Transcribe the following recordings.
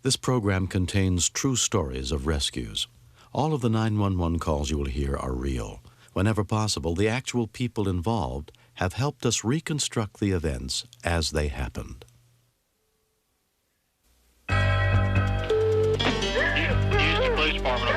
This program contains true stories of rescues. All of the 911 calls you will hear are real. Whenever possible, the actual people involved have helped us reconstruct the events as they happened. Police department.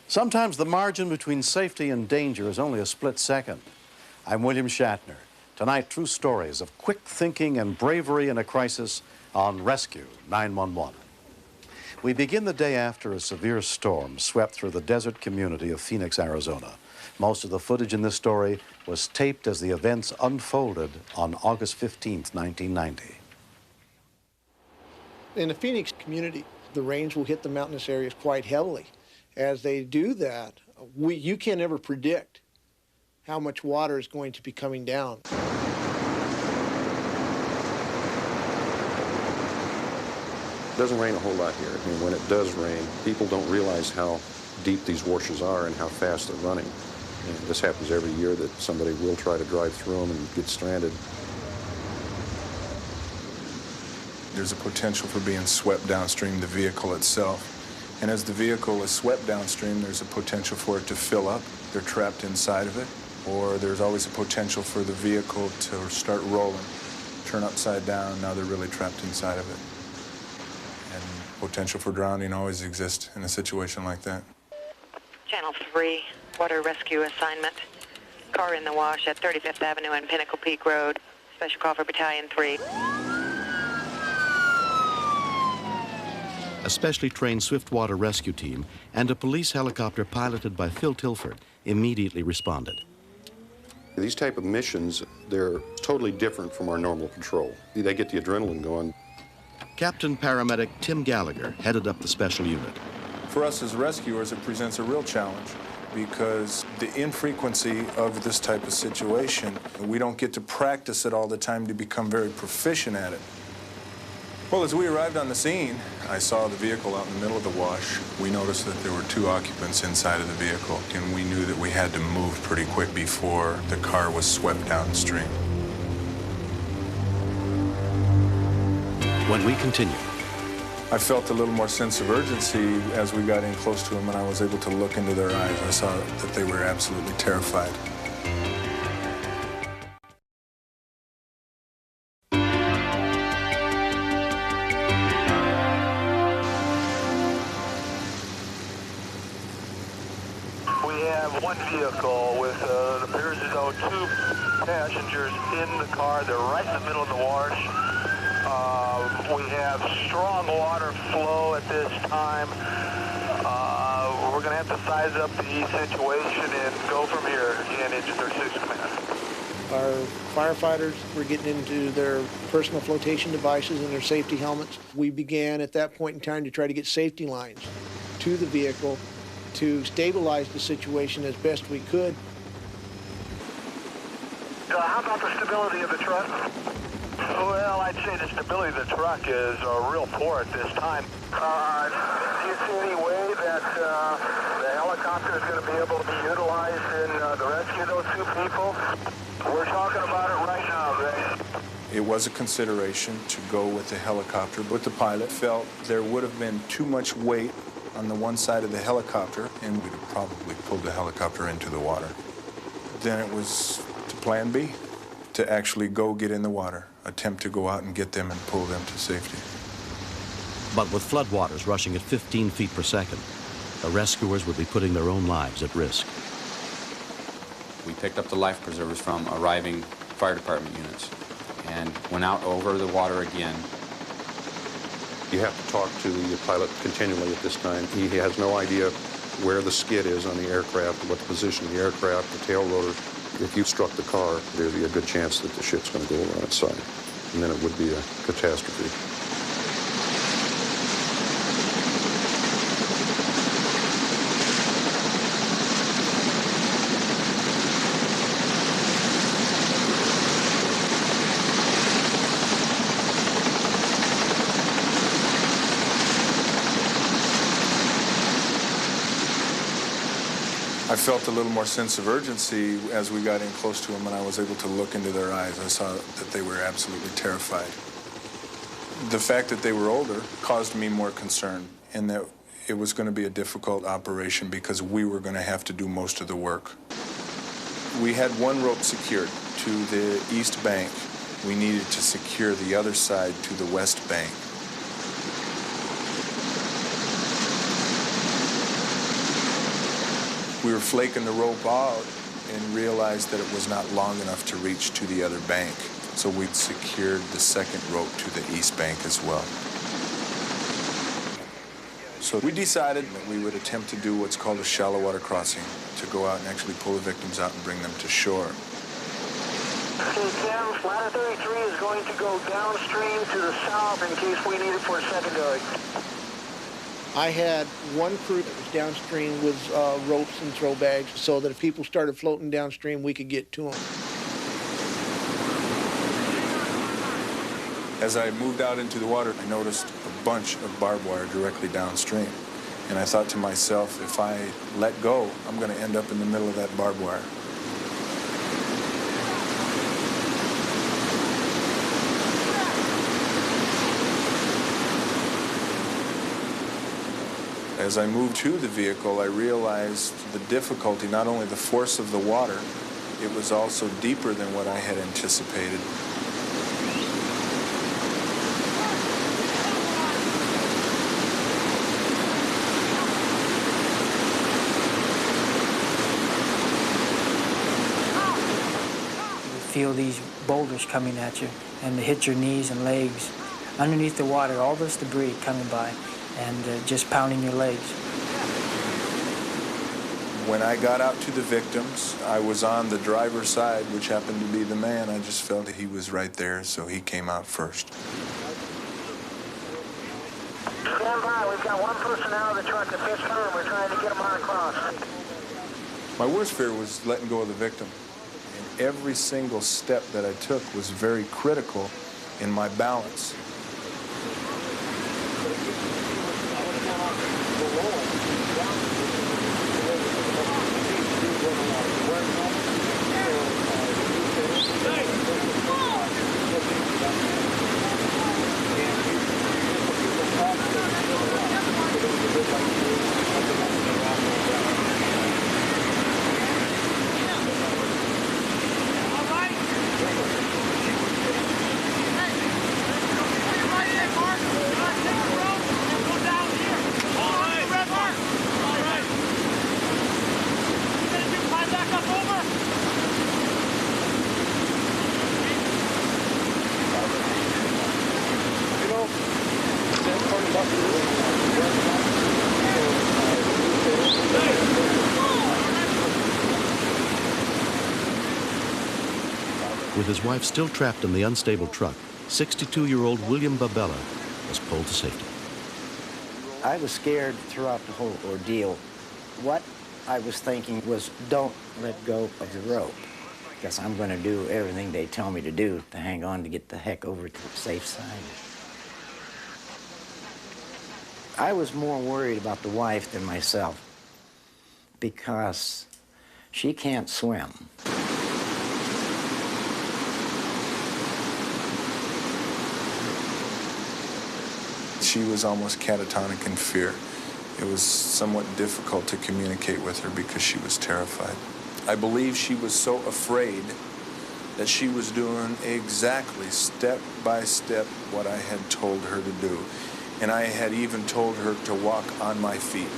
Sometimes the margin between safety and danger is only a split second. I'm William Shatner. Tonight, true stories of quick thinking and bravery in a crisis on Rescue 911. We begin the day after a severe storm swept through the desert community of Phoenix, Arizona. Most of the footage in this story was taped as the events unfolded on August 15th, 1990. In the Phoenix community, the rains will hit the mountainous areas quite heavily. As they do that, you can't ever predict how much water is going to be coming down. It doesn't rain a whole lot here. I mean, when it does rain, people don't realize how deep these washes are and how fast they're running. And this happens every year that somebody will try to drive through them and get stranded. There's a potential for being swept downstream the vehicle itself. And as the vehicle is swept downstream, there's a potential for it to fill up. They're trapped inside of it. Or there's always a potential for the vehicle to start rolling, turn upside down. Now they're really trapped inside of it. And potential for drowning always exists in a situation like that. Channel 3, water rescue assignment. Car in the wash at 35th Avenue and Pinnacle Peak Road. Special call for Battalion 3. A specially trained swiftwater rescue team and a police helicopter piloted by Phil Tilford immediately responded. These type of missions, they're totally different from our normal patrol. They get the adrenaline going. Captain Paramedic Tim Gallagher headed up the special unit. For us as rescuers, it presents a real challenge because the infrequency of this type of situation, we don't get to practice it all the time to become very proficient at it. Well, as we arrived on the scene, I saw the vehicle out in the middle of the wash. We noticed that there were 2 occupants inside of the vehicle, and we knew that we had to move pretty quick before the car was swept downstream. When we continue, I felt a little more sense of urgency as we got in close to them, and I was able to look into their eyes. I saw that they were absolutely terrified. One vehicle with, it appears as though 2 passengers in the car. They're right in the middle of the wash. We have strong water flow at this time. We're going to have to size up the situation and go from here and into their 6th command. Our firefighters were getting into their personal flotation devices and their safety helmets. We began at that point in time to try to get safety lines to the vehicle to stabilize the situation as best we could. How about the stability of the truck? Well, I'd say the stability of the truck is real poor at this time. Do you see any way that the helicopter is going to be able to be utilized in the rescue of those 2 people? We're talking about it right now, Ray. It was a consideration to go with the helicopter, but the pilot felt there would have been too much weight on the one side of the helicopter, and we'd have probably pulled the helicopter into the water. Then it was to plan B, to actually go get in the water, attempt to go out and get them and pull them to safety. But with floodwaters rushing at 15 feet per second, the rescuers would be putting their own lives at risk. We picked up the life preservers from arriving fire department units, and went out over the water again. You have to talk to the pilot continually at this time. He has no idea where the skid is on the aircraft, what the position of the aircraft, the tail rotor. If you struck the car, there'd be a good chance that the ship's going to go over on its side, and then it would be a catastrophe. I felt a little more sense of urgency as we got in close to them and I was able to look into their eyes. I saw that they were absolutely terrified. The fact that they were older caused me more concern in that it was going to be a difficult operation because we were going to have to do most of the work. We had one rope secured to the east bank. We needed to secure the other side to the west bank. We were flaking the rope out and realized that it was not long enough to reach to the other bank. So we'd secured the second rope to the east bank as well. So we decided that we would attempt to do what's called a shallow water crossing, to go out and actually pull the victims out and bring them to shore. Okay, Cam, ladder 33 is going to go downstream to the south in case we need it for a secondary. I had one crew that was downstream with ropes and throw bags so that if people started floating downstream, we could get to them. As I moved out into the water, I noticed a bunch of barbed wire directly downstream. And I thought to myself, if I let go, I'm going to end up in the middle of that barbed wire. As I moved to the vehicle, I realized the difficulty, not only the force of the water, it was also deeper than what I had anticipated. You feel these boulders coming at you, and they hit your knees and legs. Underneath the water, all this debris coming by, and just pounding your legs. When I got out to the victims, I was on the driver's side, which happened to be the man. I just felt that he was right there, so he came out first. Stand by, we've got one person out of the truck at this time. We're trying to get them on across. My worst fear was letting go of the victim. And every single step that I took was very critical in my balance. With his wife still trapped in the unstable truck, 62-year-old William Babella was pulled to safety. I was scared throughout the whole ordeal. What I was thinking was, don't let go of the rope, because I'm going to do everything they tell me to do to hang on to get the heck over to the safe side. I was more worried about the wife than myself, because she can't swim. She was almost catatonic in fear. It was somewhat difficult to communicate with her because she was terrified. I believe she was so afraid that she was doing exactly step by step what I had told her to do. And I had even told her to walk on my feet.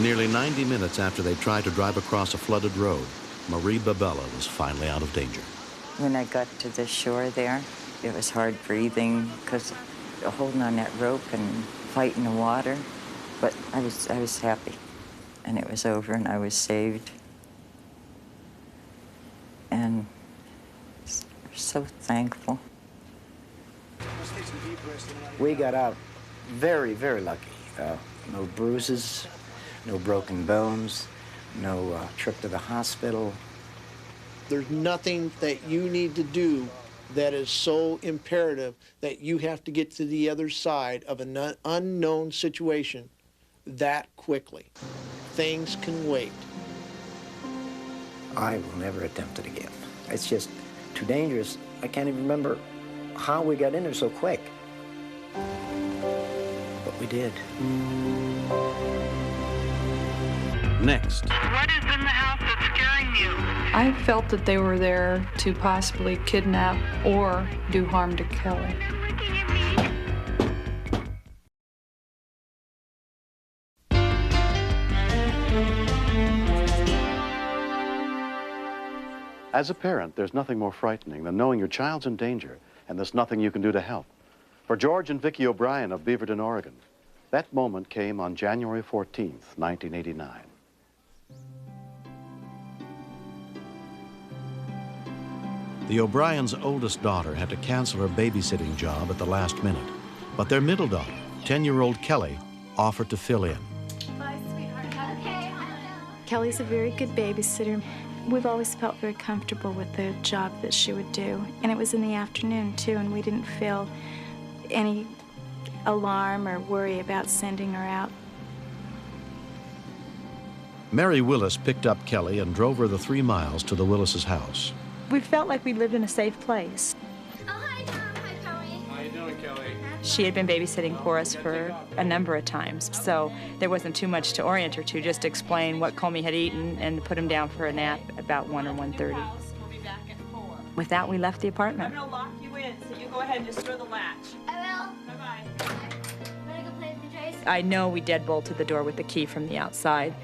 Nearly 90 minutes after they tried to drive across a flooded road, Marie Babella was finally out of danger. When I got to the shore there, it was hard breathing because holding on that rope and fighting the water. But I was happy, and it was over, and I was saved. And so thankful. We got out very, very lucky. No bruises, no broken bones, no trip to the hospital. There's nothing that you need to do that is so imperative that you have to get to the other side of an unknown situation that quickly. Things can wait. I will never attempt it again. It's just too dangerous. I can't even remember how we got in there so quick. But we did. Next. What is in the house that's scaring you? I felt that they were there to possibly kidnap or do harm to Kelly. As a parent, there's nothing more frightening than knowing your child's in danger and there's nothing you can do to help. For George and Vicki O'Brien of Beaverton, Oregon, that moment came on January 14th, 1989. The O'Briens' oldest daughter had to cancel her babysitting job at the last minute, but their middle daughter, 10-year-old Kelly, offered to fill in. Bye, sweetheart. Okay. Kelly's a very good babysitter. We've always felt very comfortable with the job that she would do, and it was in the afternoon, too, and we didn't feel any alarm or worry about sending her out. Mary Willis picked up Kelly and drove her the 3 miles to the Willis' house. We felt like we lived in a safe place. Oh, hi, Tom. Hi, Kelly. How you doing, Kelly? She had been babysitting for us for a number of times, so there wasn't too much to orient her to, just explain what Comey had eaten and put him down for a nap about 1 or 1:30. We'll be back at 4. With that, we left the apartment. I'm gonna lock you in, so you go ahead and just throw the latch. I will. Bye-bye. I'm gonna go play with the toys. I know we deadbolted the door with the key from the outside.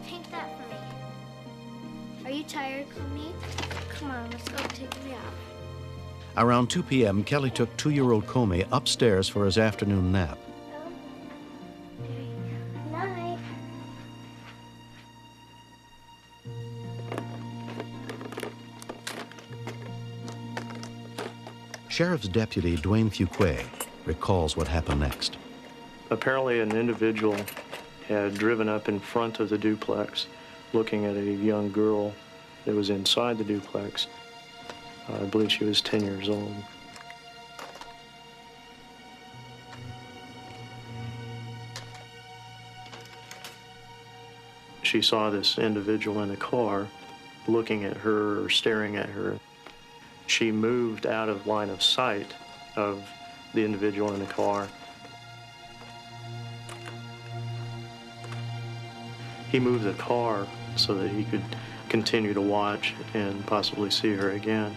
Paint that for me. Are you tired, Comey? Come on, let's go take me out. Around 2 p.m., Kelly took 2-year-old Comey upstairs for his afternoon nap. Night. Sheriff's Deputy Dwayne Fuquay recalls what happened next. Apparently an individual had driven up in front of the duplex looking at a young girl that was inside the duplex. I believe she was 10 years old. She saw this individual in a car looking at her or staring at her. She moved out of line of sight of the individual in the car. He moved the car so that he could continue to watch and possibly see her again.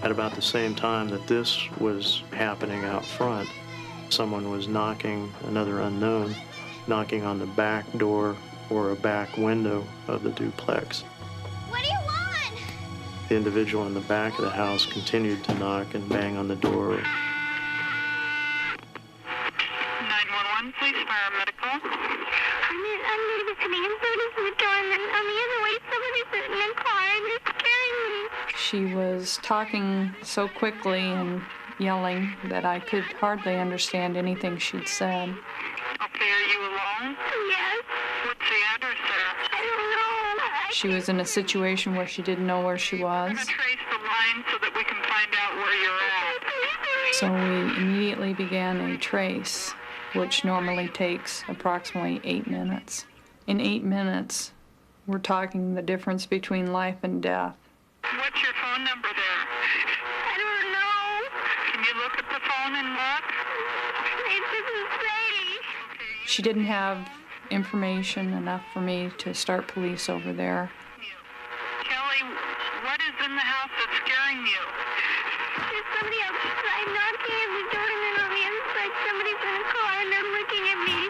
At about the same time that this was happening out front, someone was knocking, another unknown, knocking on the back door or a back window of the duplex. What do you want? The individual in the back of the house continued to knock and bang on the door. 911, please, paramedical. I'm babysitting and soda's in the door, and then on the other way, somebody's sitting in a car, and it's scaring me. She was talking so quickly and yelling that I could hardly understand anything she'd said. Okay, are you alone? Yes. What's the address there? I don't know. She was in a situation where she didn't know where she was. I'm going to trace the line so that we can find out where you're at. So we immediately began a trace, which normally takes approximately 8 minutes. In 8 minutes, we're talking the difference between life and death. What's your phone number there? I don't know. Can you look at the phone and look? It doesn't say. She didn't have information enough for me to start police over there. Kelly, What is in the house that's scaring you? There's somebody outside knocking at the door, and then on the inside, somebody's in a car, and they're looking at me.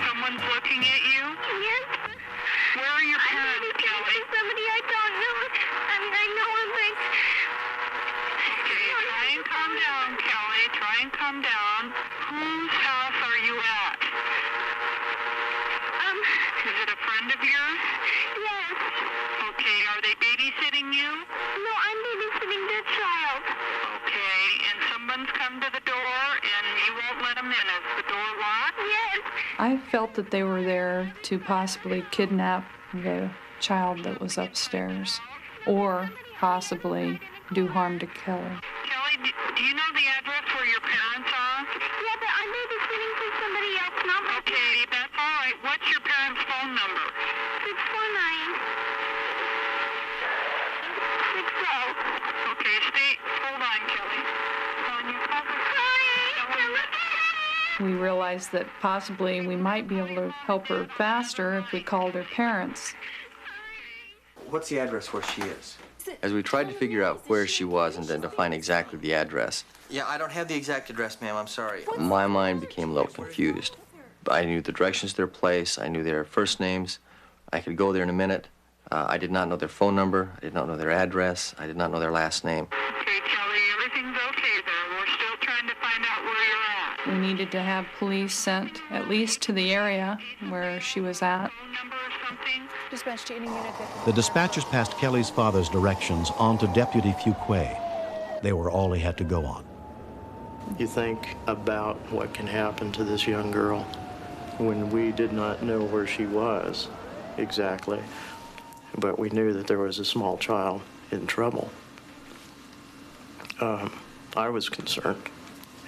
Someone's looking at you? Yes. Where are your parents, Kelly? Somebody I don't know. I mean, I know him, but... Okay, try and calm down, Kelly. Try and calm down. Whose house are you at? Is it a friend of yours? Yes. Okay, are they babysitting you? No, I'm babysitting their child. Okay, and someone's come to the door and you won't let them in. Is the door locked? Yes. I felt that they were there to possibly kidnap the child that was upstairs, or possibly do harm to Kelly. Kelly, do you know the address where your parents are? Yeah, but I'm babysitting for somebody else, not my Okay, that's all right. What's your parents' phone number? 649. 60. Okay, hold on, Kelly. On your phone. We realized that possibly we might be able to help her faster if we called her parents. What's the address where she is? As we tried to figure out where she was and then to find exactly the address. Yeah, I don't have the exact address, ma'am. I'm sorry. My mind became a little confused. I knew the directions to their place. I knew their first names. I could go there in a minute. I did not know their phone number. I did not know their address. I did not know their last name. Okay, Kelly, everything's okay there. We're still trying to find out where you're at. We needed to have police sent at least to the area where she was at. Dispatch to any unit that... The dispatchers passed Kelly's father's directions on to Deputy Fuquay. They were all he had to go on. You think about what can happen to this young girl when we did not know where she was exactly, but we knew that there was a small child in trouble. I was concerned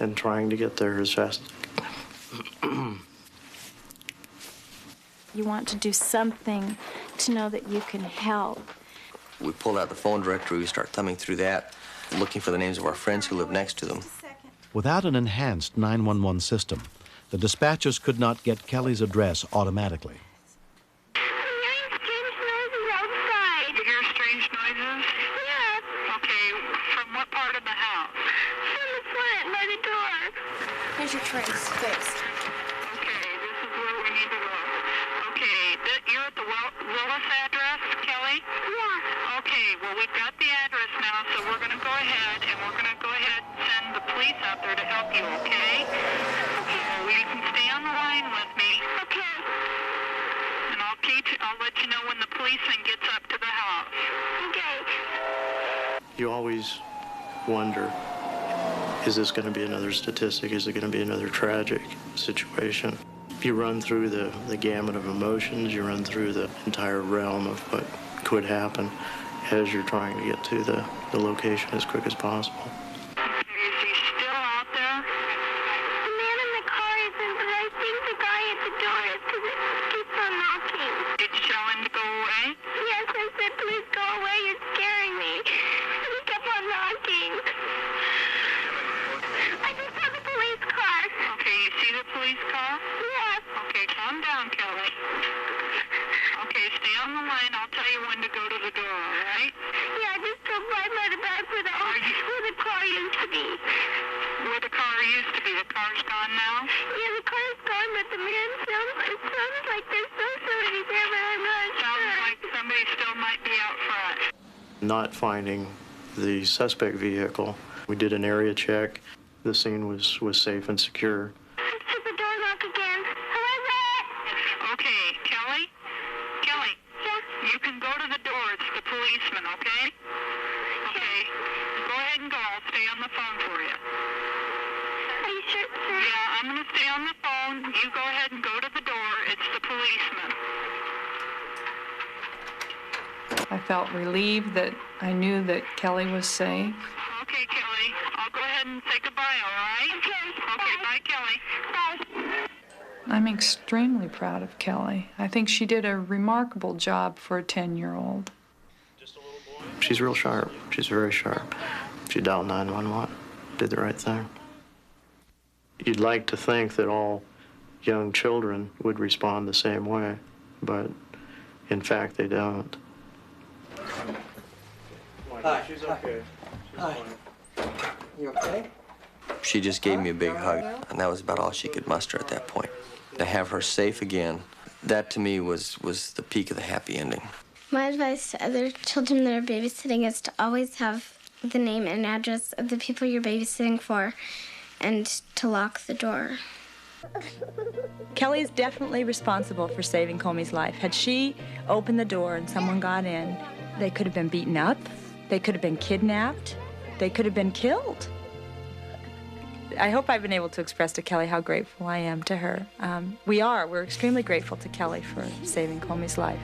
and trying to get there as fast. You want to do something to know that you can help. We pulled out the phone directory, we started thumbing through that, looking for the names of our friends who lived next to them. Without an enhanced 911 system, the dispatchers could not get Kelly's address automatically. You hear strange noises? Yes. Okay, from what part of the house? From the front, by the door. Here's your trace fixed. Okay, this is where we need to go. Okay, you're at the Willis address, Kelly? Yeah. Okay, well, we've got the address now, so we're going to go ahead, and we're going to go ahead and send the police out there to help you, okay? Okay. Well, you can stay on the line with me. Okay. And I'll let you know when the policeman gets up to the house. Okay. You always wonder, is this going to be another statistic? Is it going to be another tragic situation? You run through the gamut of emotions, you run through the entire realm of what could happen as you're trying to get to the location as quick as possible. Is he still out there? The man in the car isn't, but I think the guy at the door is because it keeps on knocking. Did you tell him to go away? Yes, I said, please go away, you're scaring me. And he kept on knocking. I just saw the police car. Okay, you see the police car? Yes. Okay, calm down, Kelly. Okay, stay on the line. I'll tell you when to go to the door, all right? Yeah, I just drove right by the back where the car used to be. Where the car used to be? The car's gone now? Yeah, the car's gone, but the man it sounds like there's still somebody there, but I'm not sure. Sounds like somebody still might be out front. Not finding the suspect vehicle, we did an area check. The scene was safe and secure. Did the door knock again? Who is it? Okay, Kelly? Kelly? Yeah? You can go to the door. It's the policeman, okay? Okay. Go ahead and go. I'll stay on the phone for you. Are you sure? Yeah, I'm going to stay on the phone. You go ahead and go to the door. It's the policeman. I felt relieved that I knew that Kelly was safe. Okay, Kelly. I'll go ahead and say goodbye, all right? Okay, bye, Kelly. Bye. I'm extremely proud of Kelly. I think she did a remarkable job for a 10-year-old. She's real sharp. She's very sharp. She dialed 911, did the right thing. You'd like to think that all young children would respond the same way, but in fact they don't. fine. Hi. She's Hi. okay. She's Hi. fine. You okay? She just gave me a big hug, and that was about all she could muster at that point. To have her safe again, that to me was the peak of the happy ending. My advice to other children that are babysitting is to always have the name and address of the people you're babysitting for and to lock the door. Kelly's definitely responsible for saving Comey's life. Had she opened the door and someone got in, they could have been beaten up, they could have been kidnapped, they could have been killed. I hope I've been able to express to Kelly how grateful I am to her. We're extremely grateful to Kelly for saving Comey's life.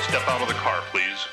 Step out of the car, please.